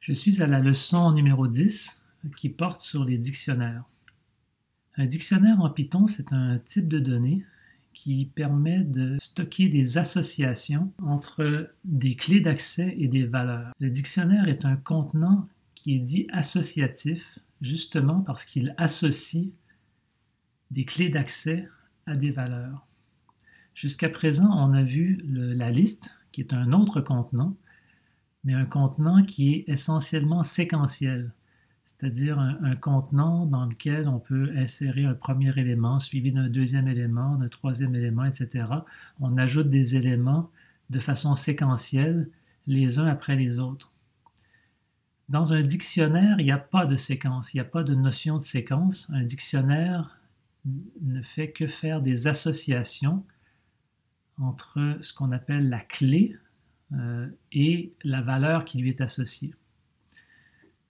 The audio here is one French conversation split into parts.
Je suis à la leçon numéro 10 qui porte sur les dictionnaires. Un dictionnaire en Python, c'est un type de données qui permet de stocker des associations entre des clés d'accès et des valeurs. Le dictionnaire est un contenant qui est dit associatif, justement parce qu'il associe des clés d'accès à des valeurs. Jusqu'à présent, on a vu la liste, qui est un autre contenant, mais un contenant qui est essentiellement séquentiel, c'est-à-dire un contenant dans lequel on peut insérer un premier élément, suivi d'un deuxième élément, d'un troisième élément, etc. On ajoute des éléments de façon séquentielle, les uns après les autres. Dans un dictionnaire, il n'y a pas de séquence, il n'y a pas de notion de séquence. Un dictionnaire ne fait que faire des associations entre ce qu'on appelle la clé et la valeur qui lui est associée.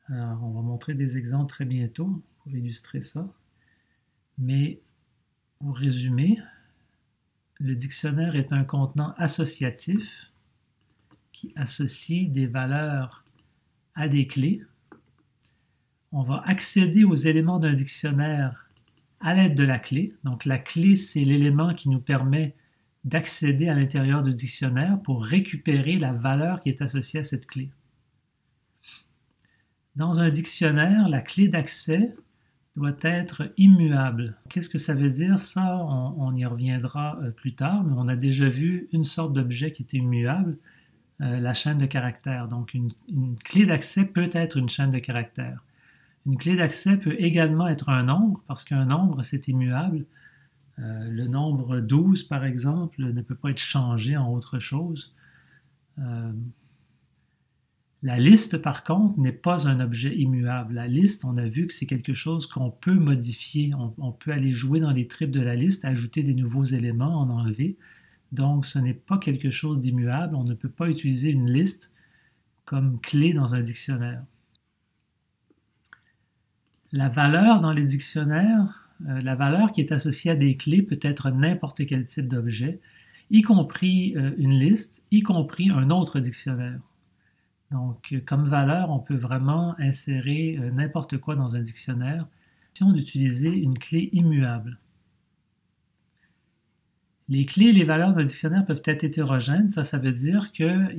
Alors, on va montrer des exemples très bientôt pour illustrer ça. Mais pour résumer, le dictionnaire est un contenant associatif qui associe des valeurs à des clés. On va accéder aux éléments d'un dictionnaire à l'aide de la clé. Donc la clé, c'est l'élément qui nous permet d'accéder à l'intérieur du dictionnaire pour récupérer la valeur qui est associée à cette clé. Dans un dictionnaire, la clé d'accès doit être immuable. Qu'est-ce que ça veut dire? Ça, on y reviendra plus tard, mais on a déjà vu une sorte d'objet qui est immuable, la chaîne de caractères. Donc, une clé d'accès peut être une chaîne de caractères. Une clé d'accès peut également être un nombre, parce qu'un nombre, c'est immuable. Le nombre 12, par exemple, ne peut pas être changé en autre chose. La liste, par contre, n'est pas un objet immuable. La liste, on a vu que c'est quelque chose qu'on peut modifier. On peut aller jouer dans les tripes de la liste, ajouter des nouveaux éléments, en enlever. Donc, ce n'est pas quelque chose d'immuable. On ne peut pas utiliser une liste comme clé dans un dictionnaire. La valeur dans les dictionnaires, la valeur qui est associée à des clés peut être n'importe quel type d'objet, y compris une liste, y compris un autre dictionnaire. Donc, comme valeur, on peut vraiment insérer n'importe quoi dans un dictionnaire, d'utiliser une clé immuable. Les clés et les valeurs d'un dictionnaire peuvent être hétérogènes. Ça veut dire que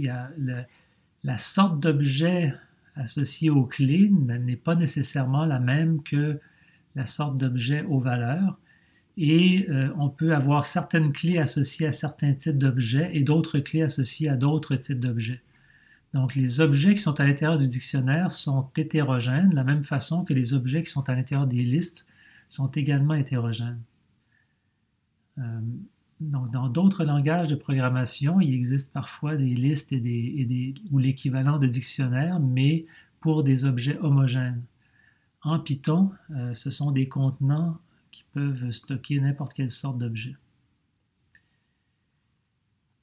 la sorte d'objet associé aux clés n'est pas nécessairement la même que la sorte d'objet aux valeurs. Et on peut avoir certaines clés associées à certains types d'objets et d'autres clés associées à d'autres types d'objets. Donc, les objets qui sont à l'intérieur du dictionnaire sont hétérogènes, de la même façon que les objets qui sont à l'intérieur des listes sont également hétérogènes. Donc, dans d'autres langages de programmation, il existe parfois des listes ou l'équivalent de dictionnaires, mais pour des objets homogènes. En Python, ce sont des contenants qui peuvent stocker n'importe quelle sorte d'objet.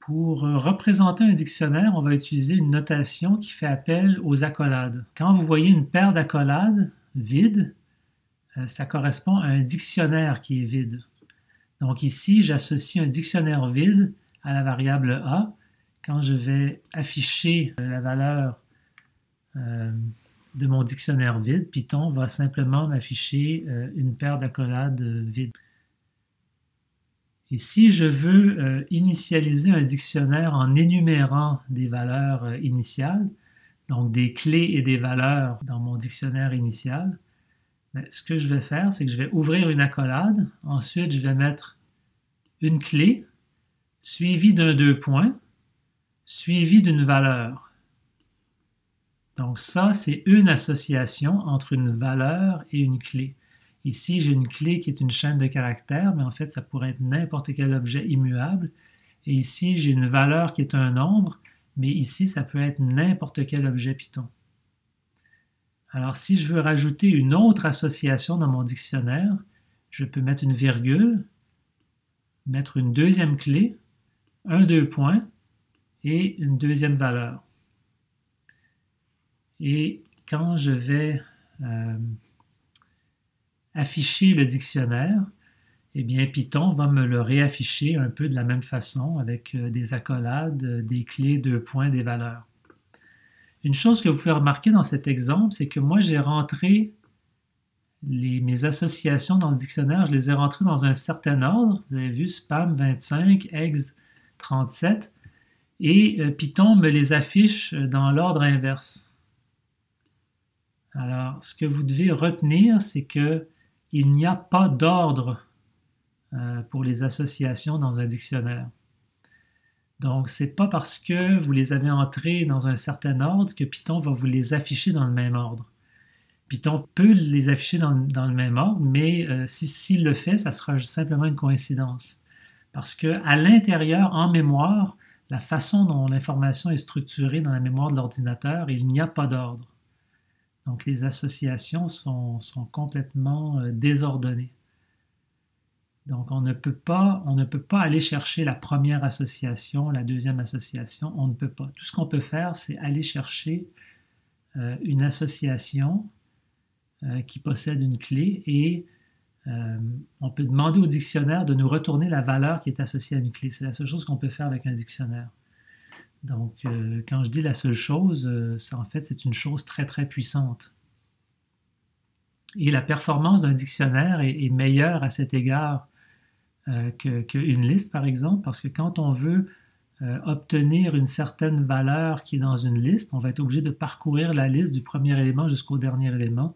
Pour représenter un dictionnaire, on va utiliser une notation qui fait appel aux accolades. Quand vous voyez une paire d'accolades vides, ça correspond à un dictionnaire qui est vide. Donc ici, j'associe un dictionnaire vide à la variable A. Quand je vais afficher la valeur de mon dictionnaire vide, Python va simplement m'afficher une paire d'accolades vides. Et si je veux initialiser un dictionnaire en énumérant des valeurs initiales, donc des clés et des valeurs dans mon dictionnaire initial, ce que je vais faire, c'est que je vais ouvrir une accolade, ensuite je vais mettre une clé, suivie d'un 2 points, suivie d'une valeur. Donc ça, c'est une association entre une valeur et une clé. Ici, j'ai une clé qui est une chaîne de caractères, mais en fait, ça pourrait être n'importe quel objet immuable. Et ici, j'ai une valeur qui est un nombre, mais ici, ça peut être n'importe quel objet Python. Alors, si je veux rajouter une autre association dans mon dictionnaire, je peux mettre une virgule, mettre une deuxième clé, un 2 points et une deuxième valeur. Et quand je vais afficher le dictionnaire, eh bien Python va me le réafficher un peu de la même façon avec des accolades, des clés, 2 points, des valeurs. Une chose que vous pouvez remarquer dans cet exemple, c'est que moi, j'ai rentré mes associations dans le dictionnaire, je les ai rentrées dans un certain ordre. Vous avez vu spam 25, eggs 37, et Python me les affiche dans l'ordre inverse. Alors, ce que vous devez retenir, c'est qu'il n'y a pas d'ordre pour les associations dans un dictionnaire. Donc, ce n'est pas parce que vous les avez entrées dans un certain ordre que Python va vous les afficher dans le même ordre. Python peut les afficher dans le même ordre, mais s'il le fait, ça sera simplement une coïncidence. Parce qu'à l'intérieur, en mémoire, la façon dont l'information est structurée dans la mémoire de l'ordinateur, il n'y a pas d'ordre. Donc les associations sont complètement désordonnées. Donc on ne peut pas aller chercher la première association, la deuxième association, on ne peut pas. Tout ce qu'on peut faire, c'est aller chercher une association qui possède une clé et on peut demander au dictionnaire de nous retourner la valeur qui est associée à une clé. C'est la seule chose qu'on peut faire avec un dictionnaire. Donc, quand je dis la seule chose, en fait, c'est une chose très, très puissante. Et la performance d'un dictionnaire est meilleure à cet égard qu'une liste, par exemple, parce que quand on veut obtenir une certaine valeur qui est dans une liste, on va être obligé de parcourir la liste du premier élément jusqu'au dernier élément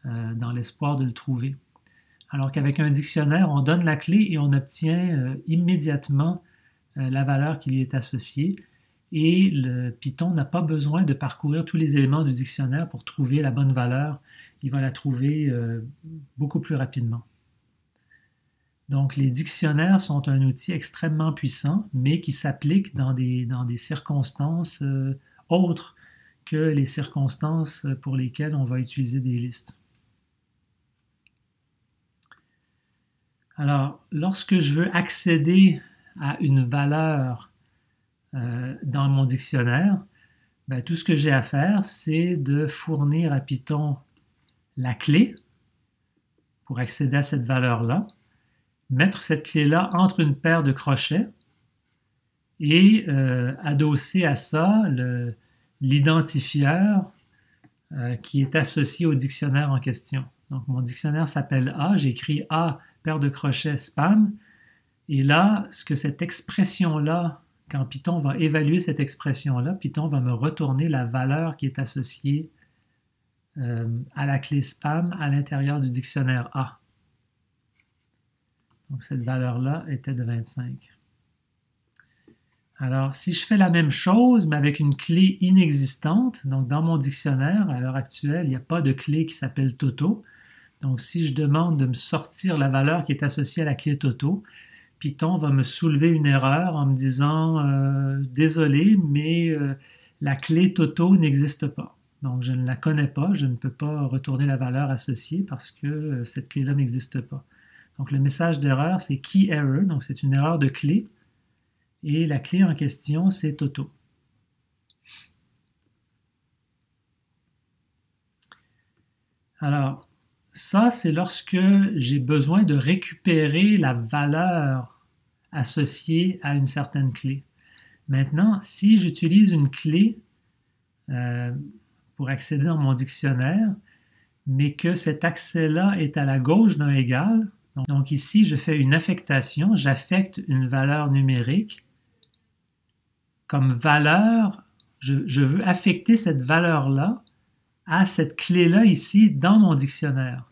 dans l'espoir de le trouver. Alors qu'avec un dictionnaire, on donne la clé et on obtient immédiatement la valeur qui lui est associée. Et le Python n'a pas besoin de parcourir tous les éléments du dictionnaire pour trouver la bonne valeur. Il va la trouver beaucoup plus rapidement. Donc les dictionnaires sont un outil extrêmement puissant, mais qui s'applique dans des circonstances autres que les circonstances pour lesquelles on va utiliser des listes. Alors, lorsque je veux accéder à une valeur dans mon dictionnaire, ben, tout ce que j'ai à faire, c'est de fournir à Python la clé pour accéder à cette valeur-là, mettre cette clé-là entre une paire de crochets et adosser à ça l'identifieur qui est associé au dictionnaire en question. Donc, mon dictionnaire s'appelle A, j'écris A, paire de crochets, spam, et là, ce que cette expression-là, quand Python va évaluer cette expression-là, Python va me retourner la valeur qui est associée à la clé spam à l'intérieur du dictionnaire A. Donc, cette valeur-là était de 25. Alors, si je fais la même chose, mais avec une clé inexistante, donc dans mon dictionnaire, à l'heure actuelle, il n'y a pas de clé qui s'appelle Toto. Donc, si je demande de me sortir la valeur qui est associée à la clé Toto, Python va me soulever une erreur en me disant « Désolé, mais la clé Toto n'existe pas. » Donc, je ne la connais pas, je ne peux pas retourner la valeur associée parce que cette clé-là n'existe pas. Donc, le message d'erreur, c'est Key Error, donc c'est une erreur de clé. Et la clé en question, c'est Toto. Alors, ça, c'est lorsque j'ai besoin de récupérer la valeur associée à une certaine clé. Maintenant, si j'utilise une clé pour accéder dans mon dictionnaire, mais que cet accès-là est à la gauche d'un égal, donc ici, je fais une affectation, j'affecte une valeur numérique. Comme valeur, je veux affecter cette valeur-là à cette clé-là ici dans mon dictionnaire.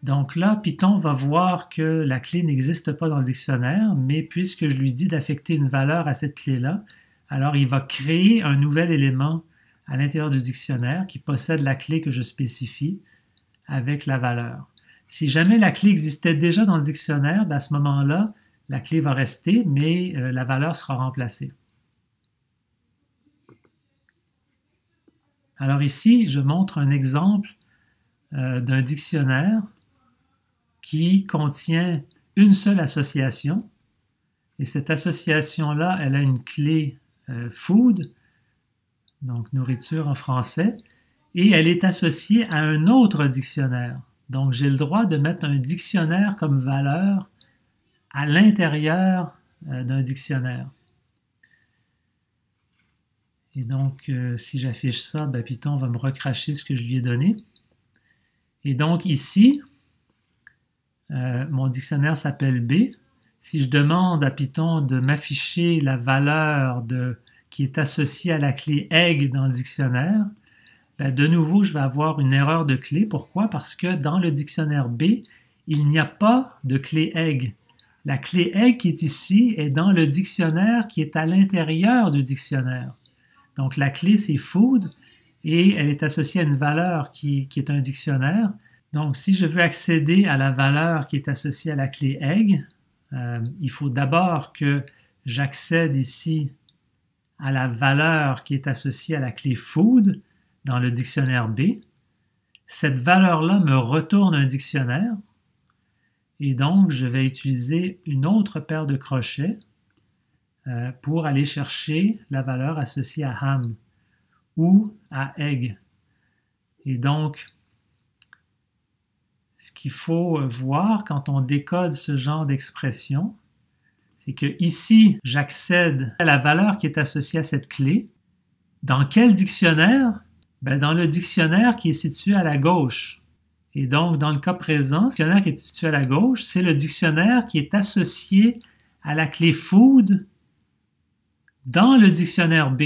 Donc là, Python va voir que la clé n'existe pas dans le dictionnaire, mais puisque je lui dis d'affecter une valeur à cette clé-là, alors il va créer un nouvel élément à l'intérieur du dictionnaire qui possède la clé que je spécifie avec la valeur. Si jamais la clé existait déjà dans le dictionnaire, ben à ce moment-là, la clé va rester, mais la valeur sera remplacée. Alors ici, je montre un exemple d'un dictionnaire qui contient une seule association. Et cette association-là, elle a une clé food, donc nourriture en français, et elle est associée à un autre dictionnaire. Donc j'ai le droit de mettre un dictionnaire comme valeur à l'intérieur d'un dictionnaire. Et donc, si j'affiche ça, ben, Python va me recracher ce que je lui ai donné. Et donc ici, mon dictionnaire s'appelle B. Si je demande à Python de m'afficher la valeur qui est associée à la clé egg dans le dictionnaire, ben de nouveau, je vais avoir une erreur de clé. Pourquoi? Parce que dans le dictionnaire B, il n'y a pas de clé egg. La clé egg qui est ici est dans le dictionnaire qui est à l'intérieur du dictionnaire. Donc la clé, c'est food et elle est associée à une valeur qui est un dictionnaire. Donc si je veux accéder à la valeur qui est associée à la clé egg, il faut d'abord que j'accède ici à la valeur qui est associée à la clé food dans le dictionnaire B. Cette valeur-là me retourne un dictionnaire et donc je vais utiliser une autre paire de crochets pour aller chercher la valeur associée à ham ou à egg. Et donc, ce qu'il faut voir quand on décode ce genre d'expression, c'est que ici, j'accède à la valeur qui est associée à cette clé. Dans quel dictionnaire? Ben, dans le dictionnaire qui est situé à la gauche. Et donc, dans le cas présent, le dictionnaire qui est situé à la gauche, c'est le dictionnaire qui est associé à la clé food dans le dictionnaire B.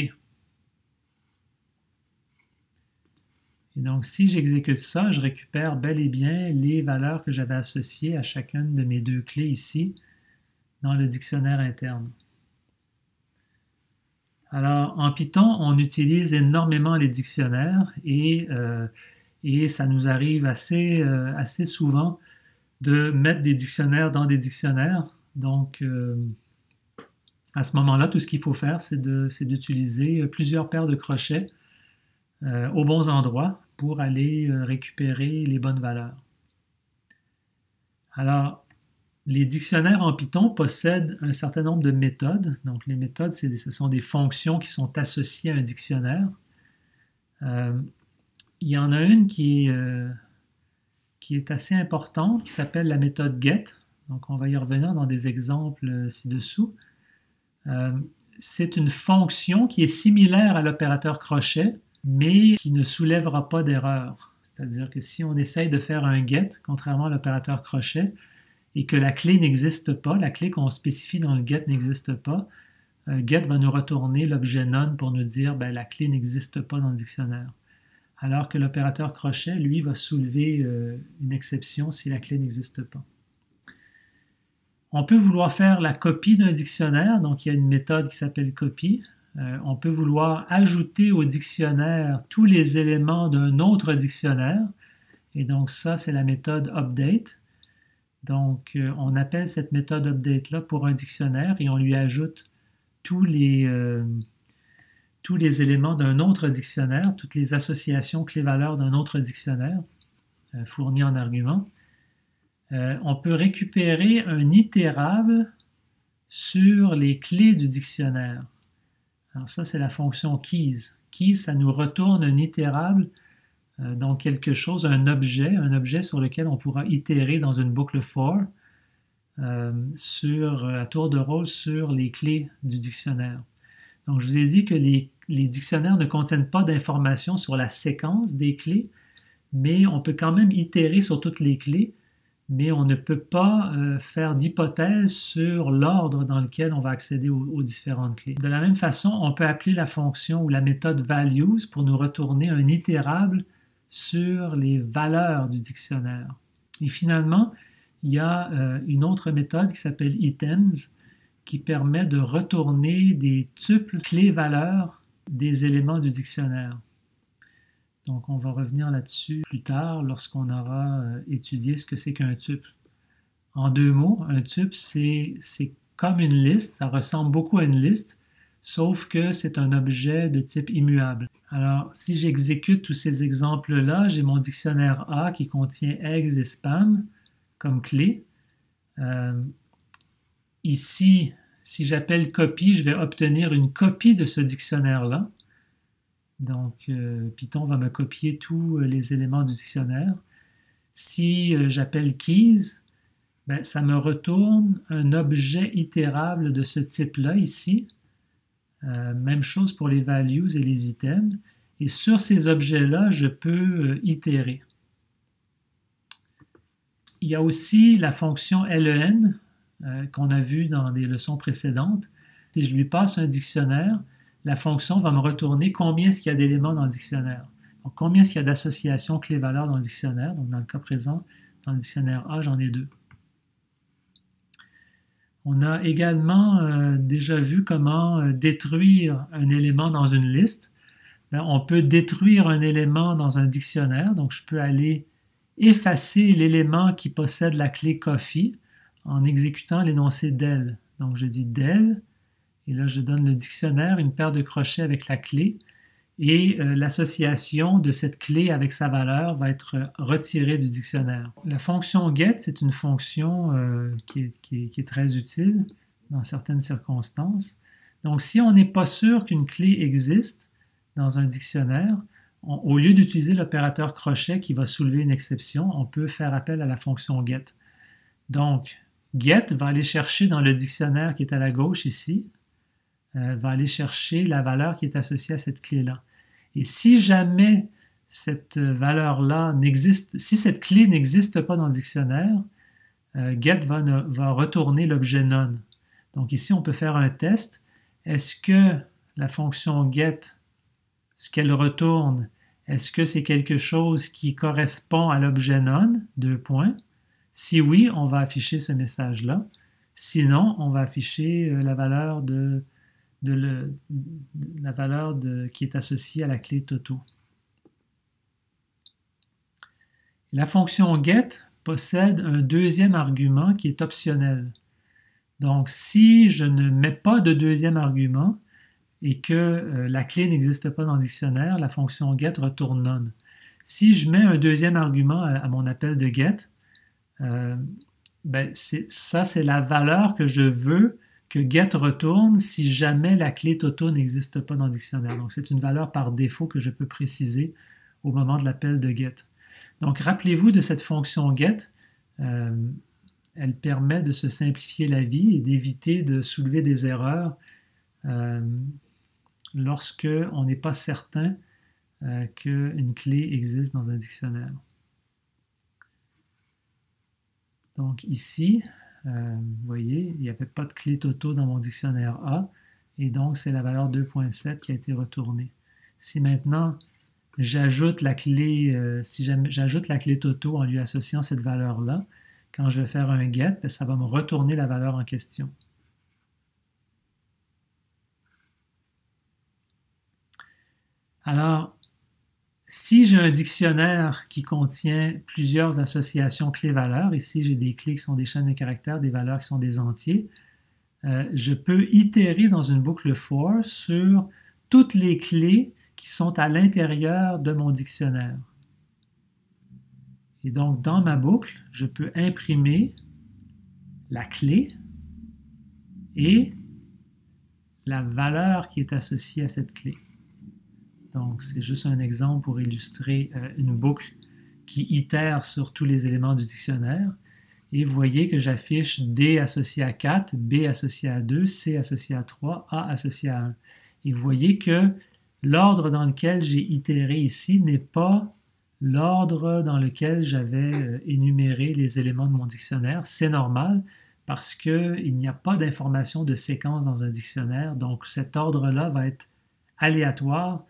Et donc, si j'exécute ça, je récupère bel et bien les valeurs que j'avais associées à chacune de mes deux clés ici dans le dictionnaire interne. Alors, en Python, on utilise énormément les dictionnaires et ça nous arrive assez souvent de mettre des dictionnaires dans des dictionnaires. Donc, à ce moment-là, tout ce qu'il faut faire, c'est d'utiliser plusieurs paires de crochets aux bons endroits pour aller récupérer les bonnes valeurs. Alors, les dictionnaires en Python possèdent un certain nombre de méthodes. Donc, les méthodes, ce sont des fonctions qui sont associées à un dictionnaire. Il y en a une qui est assez importante, qui s'appelle la méthode get. Donc, on va y revenir dans des exemples ci-dessous. C'est une fonction qui est similaire à l'opérateur crochet, mais qui ne soulèvera pas d'erreur. C'est-à-dire que si on essaye de faire un get, contrairement à l'opérateur crochet, et que la clé n'existe pas, la clé qu'on spécifie dans le get n'existe pas, get va nous retourner l'objet none pour nous dire ben, la clé n'existe pas dans le dictionnaire. Alors que l'opérateur crochet, lui, va soulever une exception si la clé n'existe pas. On peut vouloir faire la copie d'un dictionnaire, donc il y a une méthode qui s'appelle copy. On peut vouloir ajouter au dictionnaire tous les éléments d'un autre dictionnaire, et donc ça, c'est la méthode update. Donc, on appelle cette méthode update-là pour un dictionnaire et on lui ajoute tous les éléments d'un autre dictionnaire, toutes les associations clés-valeurs d'un autre dictionnaire fournis en argument. On peut récupérer un itérable sur les clés du dictionnaire. Alors ça, c'est la fonction keys. Keys, ça nous retourne un itérable, donc quelque chose, un objet sur lequel on pourra itérer dans une boucle for à tour de rôle sur les clés du dictionnaire. Donc, je vous ai dit que les dictionnaires ne contiennent pas d'informations sur la séquence des clés, mais on peut quand même itérer sur toutes les clés, mais on ne peut pas faire d'hypothèse sur l'ordre dans lequel on va accéder aux différentes clés. De la même façon, on peut appeler la fonction ou la méthode values pour nous retourner un itérable sur les valeurs du dictionnaire. Et finalement, il y a une autre méthode qui s'appelle items, qui permet de retourner des tuples clés-valeurs des éléments du dictionnaire. Donc, on va revenir là-dessus plus tard lorsqu'on aura étudié ce que c'est qu'un tuple. En deux mots, un tuple, c'est comme une liste, ça ressemble beaucoup à une liste, sauf que c'est un objet de type immuable. Alors, si j'exécute tous ces exemples-là, j'ai mon dictionnaire A qui contient eggs et spam comme clé. Ici, si j'appelle copy, je vais obtenir une copie de ce dictionnaire-là. Donc, Python va me copier tous les éléments du dictionnaire. Si j'appelle keys, ben, ça me retourne un objet itérable de ce type-là ici. Même chose pour les values et les items. Et sur ces objets-là, je peux itérer. Il y a aussi la fonction len qu'on a vue dans les leçons précédentes. Si je lui passe un dictionnaire, la fonction va me retourner combien est-ce qu'il y a d'éléments dans le dictionnaire. Donc, combien est-ce qu'il y a d'associations clés-valeurs dans le dictionnaire. Donc, dans le cas présent, dans le dictionnaire A, j'en ai 2. On a également déjà vu comment détruire un élément dans une liste. On peut détruire un élément dans un dictionnaire. Donc, je peux aller effacer l'élément qui possède la clé coffee en exécutant l'énoncé del. Donc, je dis del, et là, je donne le dictionnaire, une paire de crochets avec la clé, et l'association de cette clé avec sa valeur va être retirée du dictionnaire. La fonction get, c'est une fonction qui est très utile dans certaines circonstances. Donc, si on n'est pas sûr qu'une clé existe dans un dictionnaire, au lieu d'utiliser l'opérateur crochet qui va soulever une exception, on peut faire appel à la fonction get. Donc, get va aller chercher dans le dictionnaire qui est à la gauche ici, va aller chercher la valeur qui est associée à cette clé-là. Et si jamais cette valeur-là n'existe, si cette clé n'existe pas dans le dictionnaire, get va retourner l'objet none. Donc ici, on peut faire un test. Est-ce que la fonction get, ce qu'elle retourne, est-ce que c'est quelque chose qui correspond à l'objet none? 2 points. Si oui, on va afficher ce message-là. Sinon, on va afficher la valeur qui est associée à la clé Toto. La fonction get possède un deuxième argument qui est optionnel. Donc, si je ne mets pas de deuxième argument et que la clé n'existe pas dans le dictionnaire, la fonction get retourne none. Si je mets un deuxième argument à mon appel de get, ça, c'est la valeur que je veux que get retourne si jamais la clé Toto n'existe pas dans le dictionnaire. Donc, c'est une valeur par défaut que je peux préciser au moment de l'appel de get. Donc, rappelez-vous de cette fonction get. Elle permet de se simplifier la vie et d'éviter de soulever des erreurs lorsque on n'est pas certain qu'une clé existe dans un dictionnaire. Donc ici, vous voyez, il n'y avait pas de clé Toto dans mon dictionnaire A, et donc c'est la valeur 2.7 qui a été retournée. Si maintenant j'ajoute la clé, j'ajoute la clé Toto en lui associant cette valeur-là, quand je vais faire un get, ça va me retourner la valeur en question. Alors, si j'ai un dictionnaire qui contient plusieurs associations clés-valeurs, ici j'ai des clés qui sont des chaînes de caractères, des valeurs qui sont des entiers, je peux itérer dans une boucle for sur toutes les clés qui sont à l'intérieur de mon dictionnaire. Et donc, dans ma boucle, je peux imprimer la clé et la valeur qui est associée à cette clé. Donc, c'est juste un exemple pour illustrer une boucle qui itère sur tous les éléments du dictionnaire. Et vous voyez que j'affiche D associé à 4, B associé à 2, C associé à 3, A associé à 1. Et vous voyez que l'ordre dans lequel j'ai itéré ici n'est pas l'ordre dans lequel j'avais énuméré les éléments de mon dictionnaire. C'est normal parce qu'il n'y a pas d'information de séquence dans un dictionnaire. Donc, cet ordre-là va être aléatoire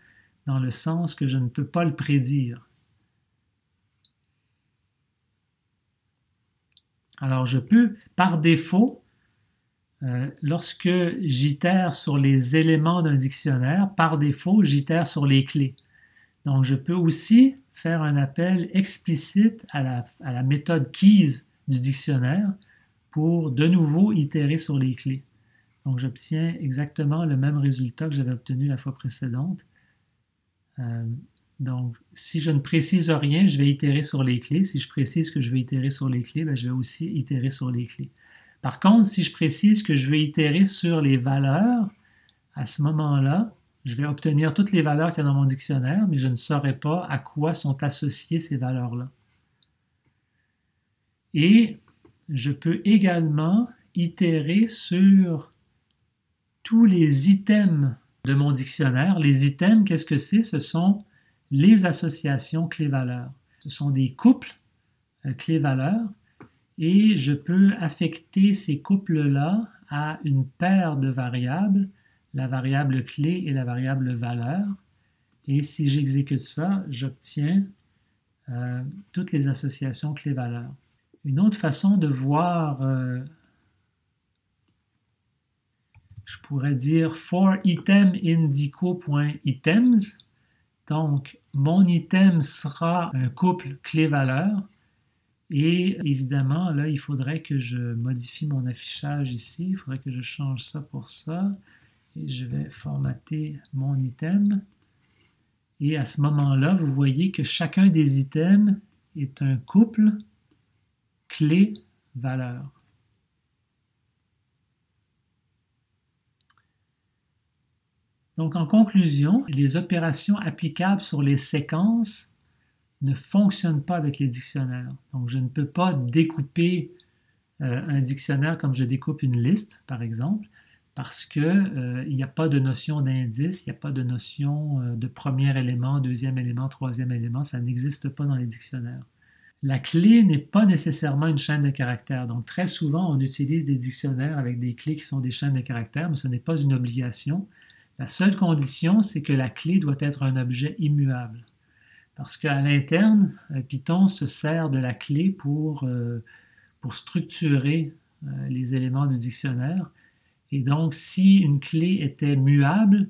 dans le sens que je ne peux pas le prédire. Alors, je peux, par défaut, lorsque j'itère sur les éléments d'un dictionnaire, par défaut, j'itère sur les clés. Donc, je peux aussi faire un appel explicite à la méthode keys du dictionnaire pour de nouveau itérer sur les clés. Donc, j'obtiens exactement le même résultat que j'avais obtenu la fois précédente. Donc, si je ne précise rien, je vais itérer sur les clés. Si je précise que je vais itérer sur les clés, je vais aussi itérer sur les clés. Par contre, si je précise que je vais itérer sur les valeurs, à ce moment-là, je vais obtenir toutes les valeurs qu'il y a dans mon dictionnaire, mais je ne saurais pas à quoi sont associées ces valeurs-là. Et je peux également itérer sur tous les items de mon dictionnaire. Les items, qu'est-ce que c'est? Ce sont les associations clés-valeurs. Ce sont des couples clés-valeurs et je peux affecter ces couples-là à une paire de variables, la variable clé et la variable valeur. Et si j'exécute ça, j'obtiens toutes les associations clés-valeurs. Une autre façon de voir, je pourrais dire for item indico.items. Donc, mon item sera un couple clé-valeur. Et évidemment, là, il faudrait que je modifie mon affichage ici. Il faudrait que je change ça pour ça. Et je vais formater mon item. Et à ce moment-là, vous voyez que chacun des items est un couple clé-valeur. Donc, en conclusion, les opérations applicables sur les séquences ne fonctionnent pas avec les dictionnaires. Donc, je ne peux pas découper un dictionnaire comme je découpe une liste, par exemple, parce qu'il n'y a pas de notion d'indice, il n'y a pas de notion de premier élément, deuxième élément, troisième élément, ça n'existe pas dans les dictionnaires. La clé n'est pas nécessairement une chaîne de caractères. Donc, très souvent, on utilise des dictionnaires avec des clés qui sont des chaînes de caractères, mais ce n'est pas une obligation. La seule condition, c'est que la clé doit être un objet immuable. Parce qu'à l'interne, Python se sert de la clé pour structurer les éléments du dictionnaire. Et donc, si une clé était muable,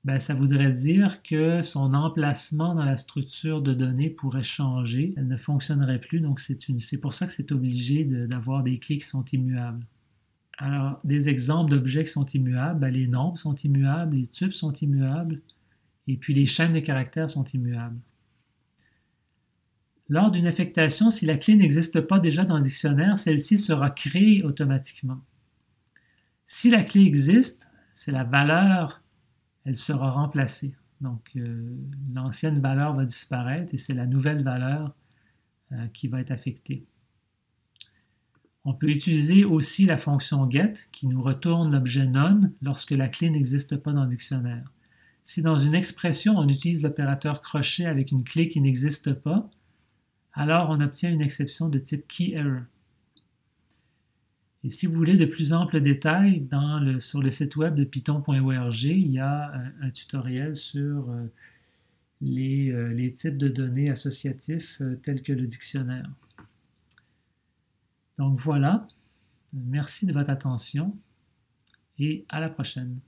ben, ça voudrait dire que son emplacement dans la structure de données pourrait changer. Elle ne fonctionnerait plus. Donc, c'est pour ça que c'est obligé d'avoir des clés qui sont immuables. Alors, des exemples d'objets qui sont immuables, ben, les nombres sont immuables, les tubes sont immuables, et puis les chaînes de caractères sont immuables. Lors d'une affectation, si la clé n'existe pas déjà dans le dictionnaire, celle-ci sera créée automatiquement. Si la clé existe, c'est la valeur, elle sera remplacée. Donc, l'ancienne valeur va disparaître et c'est la nouvelle valeur qui va être affectée. On peut utiliser aussi la fonction get qui nous retourne l'objet none lorsque la clé n'existe pas dans le dictionnaire. Si dans une expression, on utilise l'opérateur crochet avec une clé qui n'existe pas, alors on obtient une exception de type keyError. Et si vous voulez de plus amples détails, sur le site web de python.org, il y a un tutoriel sur les types de données associatifs tels que le dictionnaire. Donc voilà, merci de votre attention et à la prochaine.